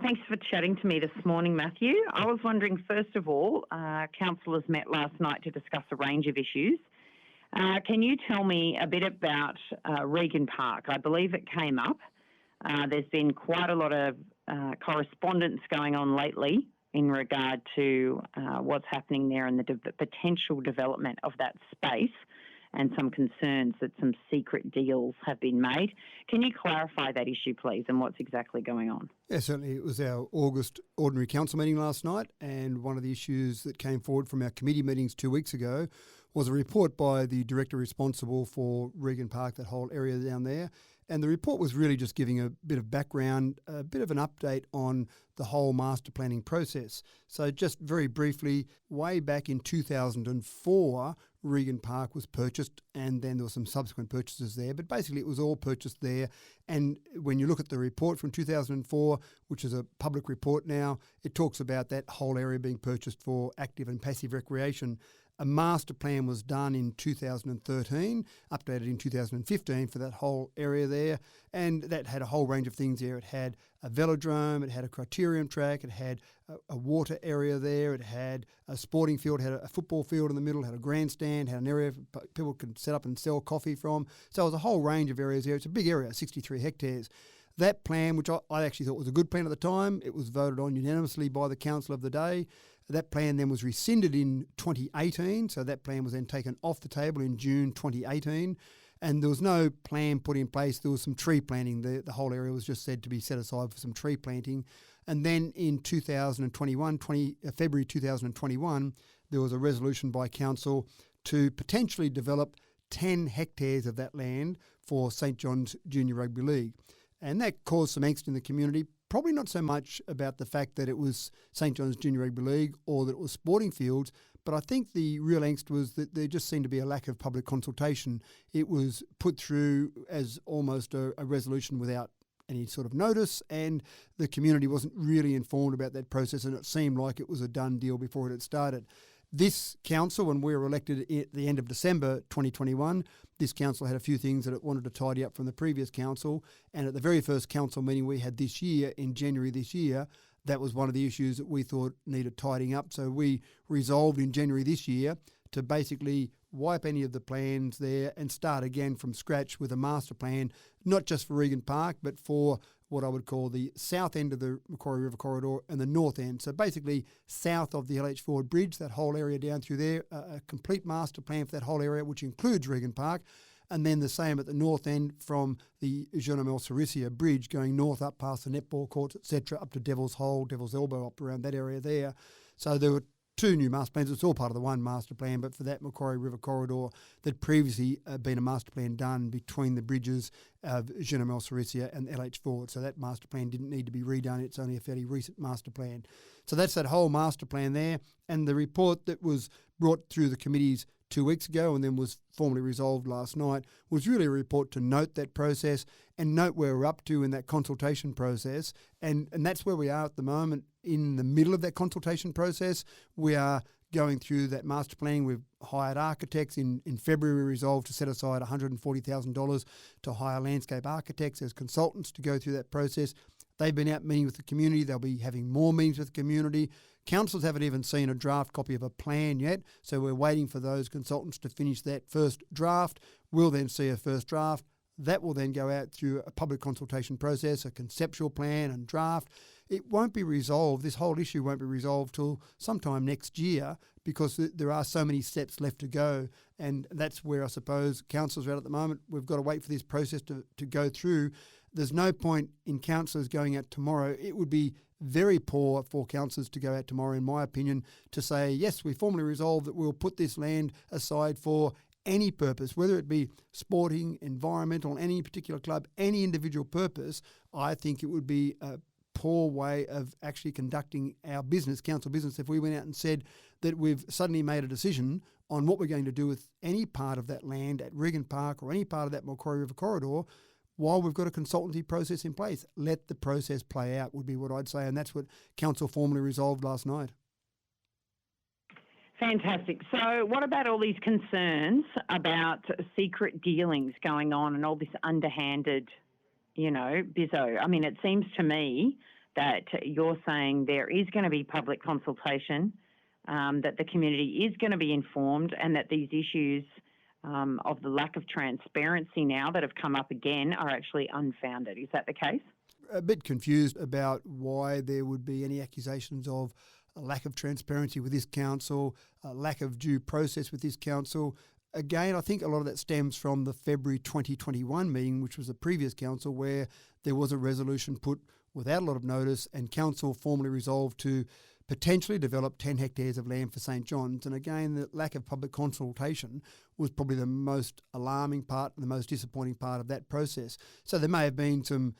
Thanks for chatting to me this morning, Matthew. I was wondering, first of all, councillors met last night to discuss a range of issues. Can you tell me a bit about Regan Park? I believe it came up. There's been quite a lot of correspondence going on lately in regard to what's happening there and the potential development of that space, and some concerns that some secret deals have been made. Can you clarify that issue, please, and what's exactly going on? Yeah, certainly. It was our August Ordinary Council meeting last night, and one of the issues that came forward from our committee meetings 2 weeks ago was a report by the director responsible for Regan Park, that whole area down there. And the report was really just giving a bit of background, a bit of an update on the whole master planning process. So just very briefly, way back in 2004, Regan Park was purchased, and then there were some subsequent purchases there, but basically it was all purchased there. And when you look at the report from 2004, which is a public report now, it talks about that whole area being purchased for active and passive recreation. A master plan was done in 2013, updated in 2015 for that whole area there, and that had a whole range of things there. It had a velodrome, it had a criterium track, it had a water area there, it had a sporting field, it had a football field in the middle, it had a grandstand, had an area people could set up and sell coffee from. So it was a whole range of areas there. It's a big area, 63 hectares. That plan, which I actually thought was a good plan at the time, it was voted on unanimously by the council of the day. That plan then was rescinded in 2018, so that plan was then taken off the table in June 2018, and there was no plan put in place. There was some tree planting. The whole area was just said to be set aside for some tree planting. And then in 2021, February 2021, there was a resolution by council to potentially develop 10 hectares of that land for St John's Junior Rugby League. And that caused some angst in the community, probably not so much about the fact that it was St John's Junior Rugby League or that it was sporting fields, but I think the real angst was that there just seemed to be a lack of public consultation. It was put through as almost a resolution without any sort of notice, and the community wasn't really informed about that process, and it seemed like it was a done deal before it had started. This council, when we were elected at the end of December 2021, this council had a few things that it wanted to tidy up from the previous council. And at the very first council meeting we had this year, in January this year, that was one of the issues that we thought needed tidying up. So we resolved in January this year to basically wipe any of the plans there and start again from scratch with a master plan, not just for Regan Park, but for what I would call the south end of the Macquarie River Corridor and the north end. So basically south of the LH Ford Bridge, that whole area down through there, a complete master plan for that whole area, which includes Regan Park. And then the same at the north end from the Jean-Amel Sarisia Bridge going north up past the netball courts, etc., up to Devil's Hole, Devil's Elbow, up around that area there. So there were two new master plans. It's all part of the one master plan, but for that Macquarie River Corridor that previously been a master plan done between the bridges of Jean-Amel Sarisia and LH Ford. So that master plan didn't need to be redone. It's only a fairly recent master plan. So that's that whole master plan there. And the report that was brought through the committees 2 weeks ago and then was formally resolved last night was really a report to note that process and note where we're up to in that consultation process. And that's where we are at the moment, in the middle of that consultation process. We are going through that master planning. We've hired architects. In February, we resolved to set aside $140,000 to hire landscape architects as consultants to go through that process. They've been out meeting with the community. They'll be having more meetings with the community. Councils haven't even seen a draft copy of a plan yet, so we're waiting for those consultants to finish that first draft. We'll then see a first draft. That will then go out through a public consultation process, a conceptual plan and draft. It won't be resolved, this whole issue won't be resolved till sometime next year, because there are so many steps left to go. And that's where I suppose councils are at the moment. We've got to wait for this process to go through. There's no point in councillors going out tomorrow. It would be very poor for councillors to go out tomorrow, in my opinion, to say, yes, we formally resolved that we'll put this land aside for any purpose, whether it be sporting, environmental, any particular club, any individual purpose. I think it would be a poor way of actually conducting our business, council business, if we went out and said that we've suddenly made a decision on what we're going to do with any part of that land at Regan Park or any part of that Macquarie River Corridor while we've got a consultancy process in place. Let the process play out would be what I'd say, and that's what council formally resolved last night. Fantastic. So what about all these concerns about secret dealings going on and all this underhanded, bizzo? I mean, it seems to me that you're saying there is going to be public consultation, that the community is going to be informed, and that these issues of the lack of transparency now that have come up again are actually unfounded. Is that the case? A bit confused about why there would be any accusations of a lack of transparency with this council, a lack of due process with this council. Again, I think a lot of that stems from the February 2021 meeting, which was the previous council, where there was a resolution put without a lot of notice, and council formally resolved to potentially develop 10 hectares of land for St John's. And again, the lack of public consultation was probably the most alarming part and the most disappointing part of that process. So there may have been some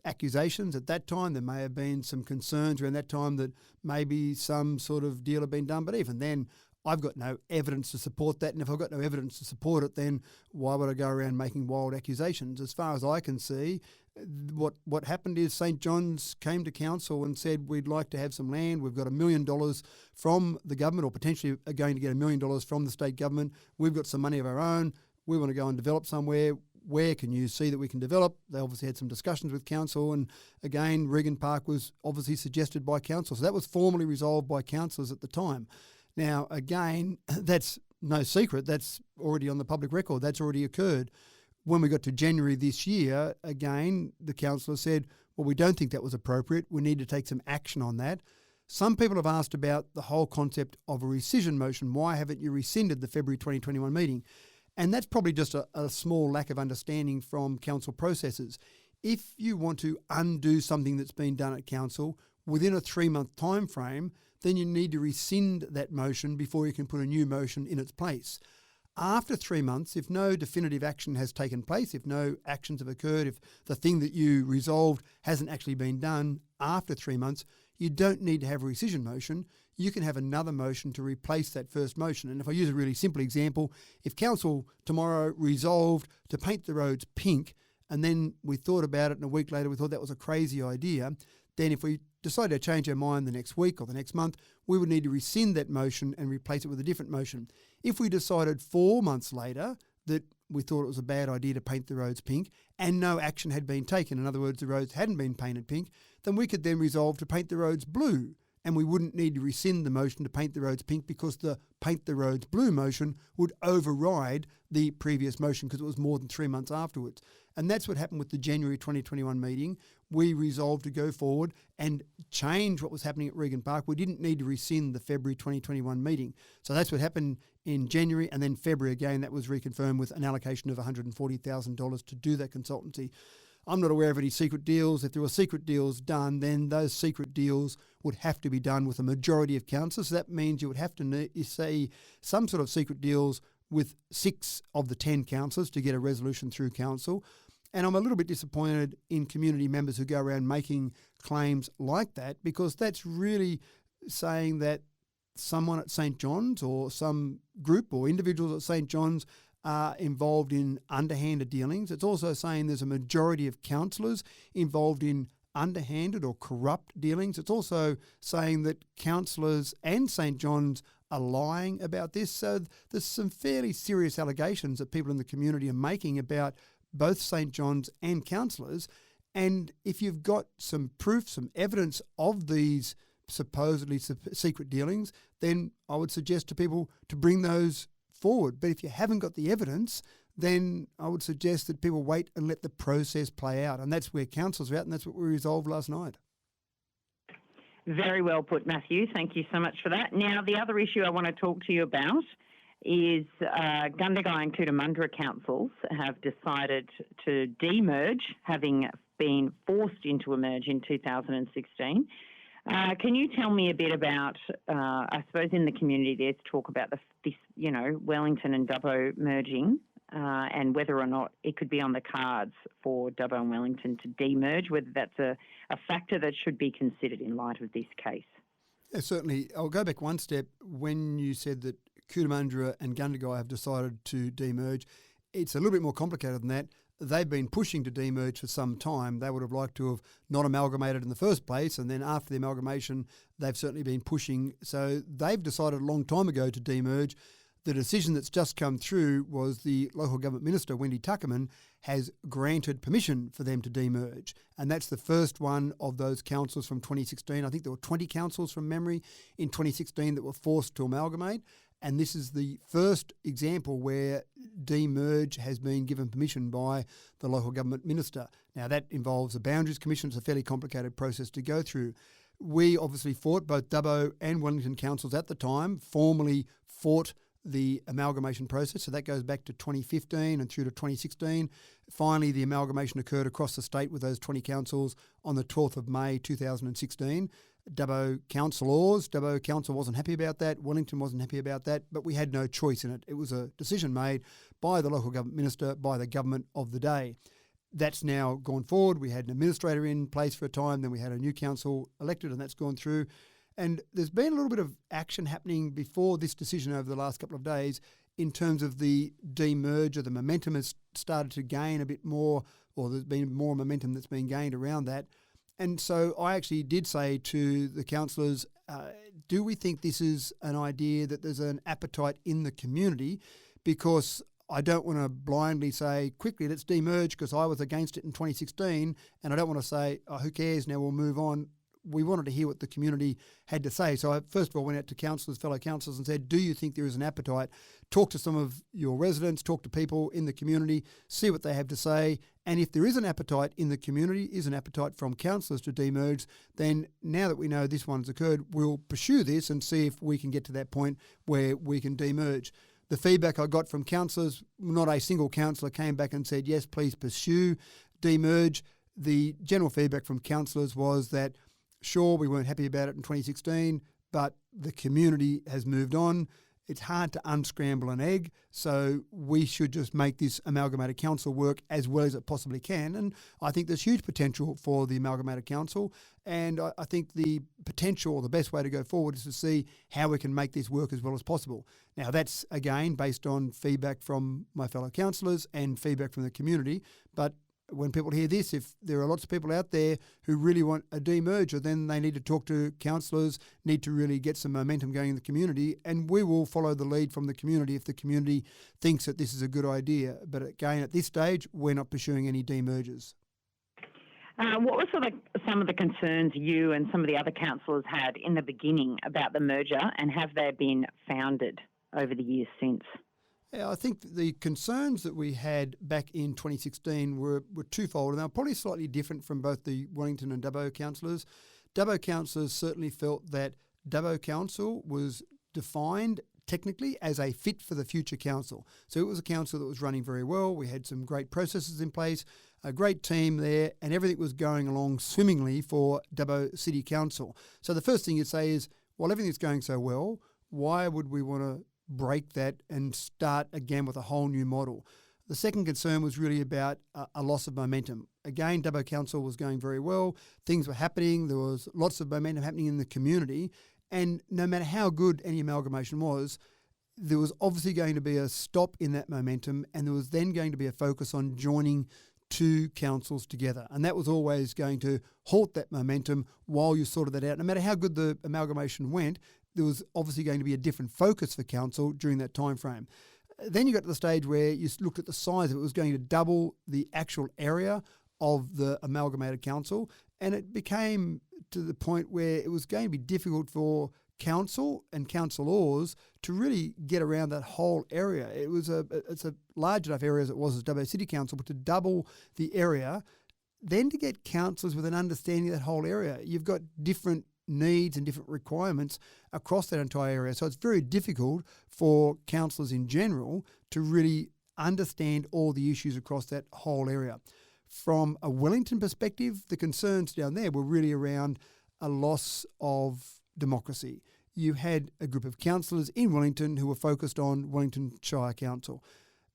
accusations at that time. There may have been some concerns around that time that maybe some sort of deal had been done. But even then, I've got no evidence to support that. And if I've got no evidence to support it, then why would I go around making wild accusations? As far as I can see, what happened is St John's came to council and said, we'd like to have some land. We've got $1 million from the government, or potentially are going to get $1 million from the state government. We've got some money of our own. We want to go and develop somewhere. Where can you see that we can develop? They obviously had some discussions with council, and again, Regan Park was obviously suggested by council. So that was formally resolved by councillors at the time. Now, again, that's no secret. That's already on the public record. That's already occurred. When we got to January this year, again, the councillor said, well, we don't think that was appropriate. We need to take some action on that. Some people have asked about the whole concept of a rescission motion. Why haven't you rescinded the February 2021 meeting? And that's probably just a small lack of understanding from council processes. If you want to undo something that's been done at council within a 3-month time frame, then you need to rescind that motion before you can put a new motion in its place. After 3 months, if no definitive action has taken place, if no actions have occurred, if the thing that you resolved hasn't actually been done after 3 months, you don't need to have a rescission motion. You can have another motion to replace that first motion. And if I use a really simple example, if council tomorrow resolved to paint the roads pink, and then we thought about it and a week later we thought that was a crazy idea, then if we decide to change our mind the next week or the next month, we would need to rescind that motion and replace it with a different motion. If we decided 4 months later that we thought it was a bad idea to paint the roads pink and no action had been taken, in other words, the roads hadn't been painted pink, then we could then resolve to paint the roads blue, and we wouldn't need to rescind the motion to paint the roads pink because the paint the roads blue motion would override the previous motion because it was more than 3 months afterwards. And that's what happened with the January 2021 meeting. We resolved to go forward and change what was happening at Regan Park. We didn't need to rescind the February 2021 meeting. So that's what happened in January, and then February again, that was reconfirmed with an allocation of $140,000 to do that consultancy. I'm not aware of any secret deals. If there were secret deals done, then those secret deals would have to be done with a majority of councillors. So that means you would have to say some sort of secret deals with 6 of the 10 councillors to get a resolution through council. And I'm a little bit disappointed in community members who go around making claims like that, because that's really saying that someone at St John's or some group or individuals at St John's are involved in underhanded dealings. It's also saying there's a majority of councillors involved in underhanded or corrupt dealings. It's also saying that councillors and St John's are lying about this. So there's some fairly serious allegations that people in the community are making about both St John's and councillors. And if you've got some proof, some evidence of these supposedly secret dealings, then I would suggest to people to bring those forward. But if you haven't got the evidence, then I would suggest that people wait and let the process play out. And that's where councillors are at, and that's what we resolved last night. Very well put, Matthew. Thank you so much for that. Now, the other issue I want to talk to you about is Gundagai and Cootamundra councils have decided to demerge, having been forced into a merge in 2016. Can you tell me a bit about, I suppose in the community there's talk about this, Wellington and Dubbo merging and whether or not it could be on the cards for Dubbo and Wellington to demerge, whether that's a factor that should be considered in light of this case. Yeah, certainly. I'll go back one step. When you said that Cootamundra and Gundagai have decided to demerge, it's a little bit more complicated than that. They've been pushing to demerge for some time. They would have liked to have not amalgamated in the first place, and then after the amalgamation, they've certainly been pushing. So they've decided a long time ago to demerge. The decision that's just come through was the local government minister, Wendy Tuckerman, has granted permission for them to demerge. And that's the first one of those councils from 2016. I think there were 20 councils from memory in 2016 that were forced to amalgamate. And this is the first example where demerge has been given permission by the local government minister. Now, that involves a boundaries commission. It's a fairly complicated process to go through. We obviously fought, both Dubbo and Wellington councils at the time formally fought the amalgamation process. So that goes back to 2015 and through to 2016. Finally, the amalgamation occurred across the state with those 20 councils on the 12th of May 2016. Dubbo Council wasn't happy about that. Wellington wasn't happy about that, but we had no choice in it. It was a decision made by the local government minister, by the government of the day. That's now gone forward. We had an administrator in place for a time, then we had a new council elected, and that's gone through. And there's been a little bit of action happening before this decision over the last couple of days in terms of the demerger. The momentum has started to gain a bit more, or there's been more momentum that's been gained around that. And so I actually did say to the councillors, do we think this is an idea that there's an appetite in the community? Because I don't want to blindly say, quickly, let's demerge because I was against it in 2016, and I don't want to say, oh, who cares, now we'll move on. We wanted to hear what the community had to say. So I first of all went out to councillors, fellow councillors, and said, do you think there is an appetite? Talk to some of your residents, talk to people in the community, see what they have to say. And if there is an appetite in the community, is an appetite from councillors to demerge, then now that we know this one's occurred, we'll pursue this and see if we can get to that point where we can demerge. The feedback I got from councillors, not a single councillor came back and said, yes, please pursue demerge. The general feedback from councillors was that, sure, we weren't happy about it in 2016, but the community has moved on. It's hard to unscramble an egg, so we should just make this amalgamated council work as well as it possibly can. And I think there's huge potential for the amalgamated council, and I think the potential or the best way to go forward is to see how we can make this work as well as possible. Now, that's, again, based on feedback from my fellow councillors and feedback from the community, but when people hear this, if there are lots of people out there who really want a demerger, then they need to talk to councillors, need to really get some momentum going in the community, and we will follow the lead from the community if the community thinks that this is a good idea. But again, at this stage, we're not pursuing any demergers. What were some of the concerns you and some of the other councillors had in the beginning about the merger, and have they been founded over the years since? Yeah, I think the concerns that we had back in 2016 were twofold, and they were probably slightly different from both the Wellington and Dubbo councillors. Dubbo councillors certainly felt that Dubbo Council was defined technically as a fit for the future council. So it was a council that was running very well. We had some great processes in place, a great team there, and everything was going along swimmingly for Dubbo City Council. So the first thing you'd say is, well, everything's going so well, why would we want to break that and start again with a whole new model? The second concern was really about a loss of momentum. Again, Dubbo Council was going very well. Things were happening. There was lots of momentum happening in the community. And no matter how good any amalgamation was, there was obviously going to be a stop in that momentum, and there was then going to be a focus on joining two councils together. And that was always going to halt that momentum while you sorted that out. No matter how good the amalgamation went, there was obviously going to be a different focus for council during that time frame. Then you got to the stage where you looked at the size of it. It was going to double the actual area of the amalgamated council, and it became to the point where it was going to be difficult for council and councillors to really get around that whole area. It's a large enough area as it was as Dubbo City Council, but to double the area, then to get councillors with an understanding of that whole area, you've got different needs and different requirements across that entire area. So it's very difficult for councillors in general to really understand all the issues across that whole area. From a Wellington perspective, the concerns down there were really around a loss of democracy. You had a group of councillors in Wellington who were focused on Wellington Shire Council.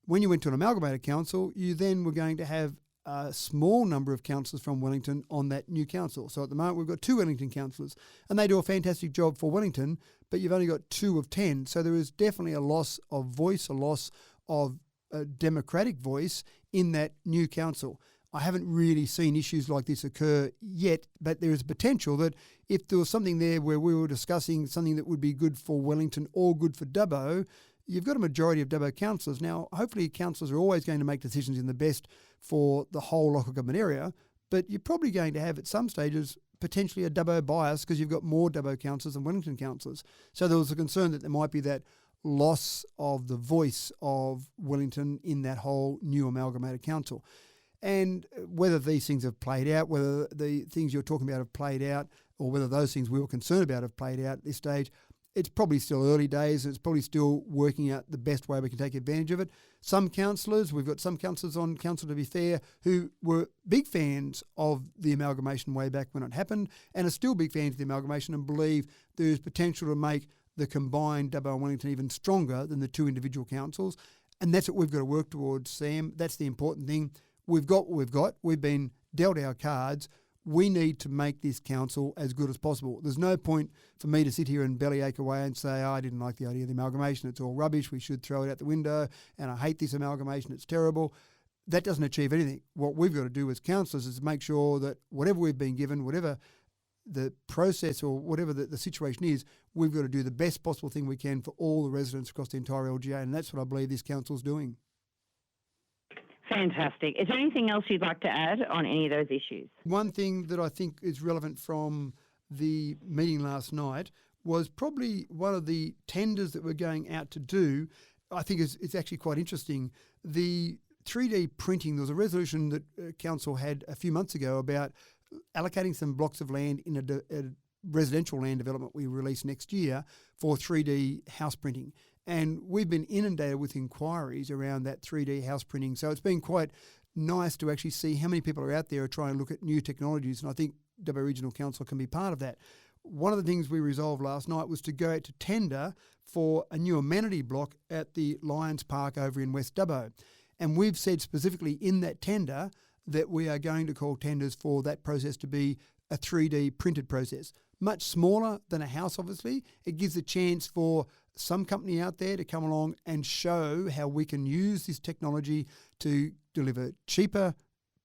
When you went to an amalgamated council, you then were going to have a small number of councillors from Wellington on that new council. So at the moment we've got 2 Wellington councillors, and they do a fantastic job for Wellington, but you've only got 2 of 10. So there is definitely a loss of voice, a loss of a democratic voice in that new council. I haven't really seen issues like this occur yet, but there is potential that if there was something there where we were discussing something that would be good for Wellington or good for Dubbo, you've got a majority of Dubbo councillors. Now, hopefully councillors are always going to make decisions in the best for the whole local government area, but you're probably going to have at some stages potentially a Dubbo bias because you've got more Dubbo councillors than Wellington councillors. So there was a concern that there might be that loss of the voice of Wellington in that whole new amalgamated council. And whether these things have played out, whether the things you're talking about have played out, or whether those things we were concerned about have played out at this stage, it's probably still early days, and it's probably still working out the best way we can take advantage of it. Some councillors, we've got some councillors on council, to be fair, who were big fans of the amalgamation way back when it happened, and are still big fans of the amalgamation and believe there's potential to make the combined Dubbo and Wellington even stronger than the two individual councils. And that's what we've got to work towards, Sam. That's the important thing. We've got what we've got. We've been dealt our cards. We need to make this council as good as possible. There's no point for me to sit here and bellyache away and say, I didn't like the idea of the amalgamation. It's all rubbish. We should throw it out the window. And I hate this amalgamation. It's terrible. That doesn't achieve anything. What we've got to do as councillors is make sure that whatever we've been given, whatever the process or whatever the situation is, we've got to do the best possible thing we can for all the residents across the entire LGA. And that's what I believe this council's doing. Fantastic. Is there anything else you'd like to add on any of those issues? One thing that I think is relevant from the meeting last night was probably one of the tenders that we're going out to do. I think it's actually quite interesting. The 3D printing, there was a resolution that Council had a few months ago about allocating some blocks of land in a residential land development we release next year for 3D house printing. And we've been inundated with inquiries around that 3D house printing. So it's been quite nice to actually see how many people are out there trying to look at new technologies. And I think Dubbo Regional Council can be part of that. One of the things we resolved last night was to go out to tender for a new amenity block at the Lions Park over in West Dubbo. And we've said specifically in that tender that we are going to call tenders for that process to be a 3D printed process. Much smaller than a house, obviously. It gives a chance for some company out there to come along and show how we can use this technology to deliver cheaper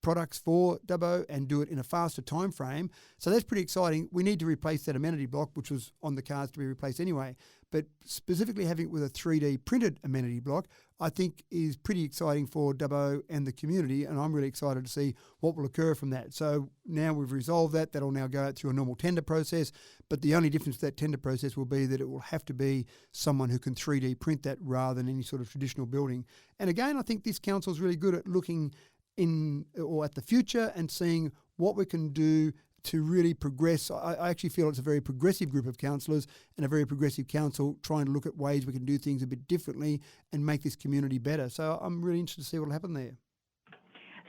products for Dubbo and do it in a faster time frame. So that's pretty exciting. We need to replace that amenity block, which was on the cards to be replaced anyway. But specifically having it with a 3D printed amenity block, I think is pretty exciting for Dubbo and the community, and I'm really excited to see what will occur from that. So now we've resolved that. That'll now go out through a normal tender process, but the only difference to that tender process will be that it will have to be someone who can 3D print that rather than any sort of traditional building. And again, I think this council is really good at looking in or at the future and seeing what we can do to really progress. I actually feel it's a very progressive group of councillors and a very progressive council trying to look at ways we can do things a bit differently and make this community better. So I'm really interested to see what will happen there.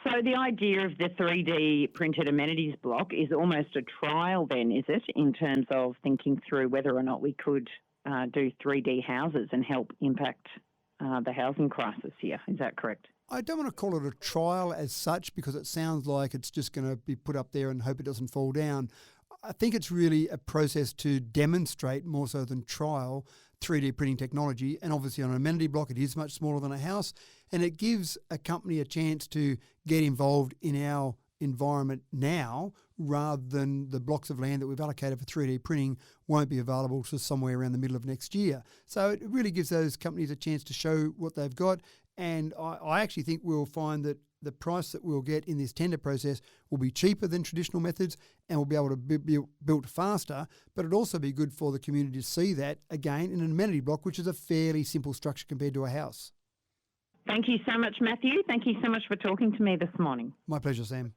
So the idea of the 3D printed amenities block is almost a trial then, is it, in terms of thinking through whether or not we could do 3D houses and help impact the housing crisis here. Is that correct? I don't want to call it a trial as such because it sounds like it's just going to be put up there and hope it doesn't fall down. I think it's really a process to demonstrate more so than trial 3D printing technology. And obviously on an amenity block, it is much smaller than a house. And it gives a company a chance to get involved in our environment now rather than the blocks of land that we've allocated for 3D printing won't be available to somewhere around the middle of next year. So it really gives those companies a chance to show what they've got. And I actually think we'll find that the price that we'll get in this tender process will be cheaper than traditional methods and we'll be able to be built faster, but it'll also be good for the community to see that, again, in an amenity block, which is a fairly simple structure compared to a house. Thank you so much, Matthew. Thank you so much for talking to me this morning. My pleasure, Sam.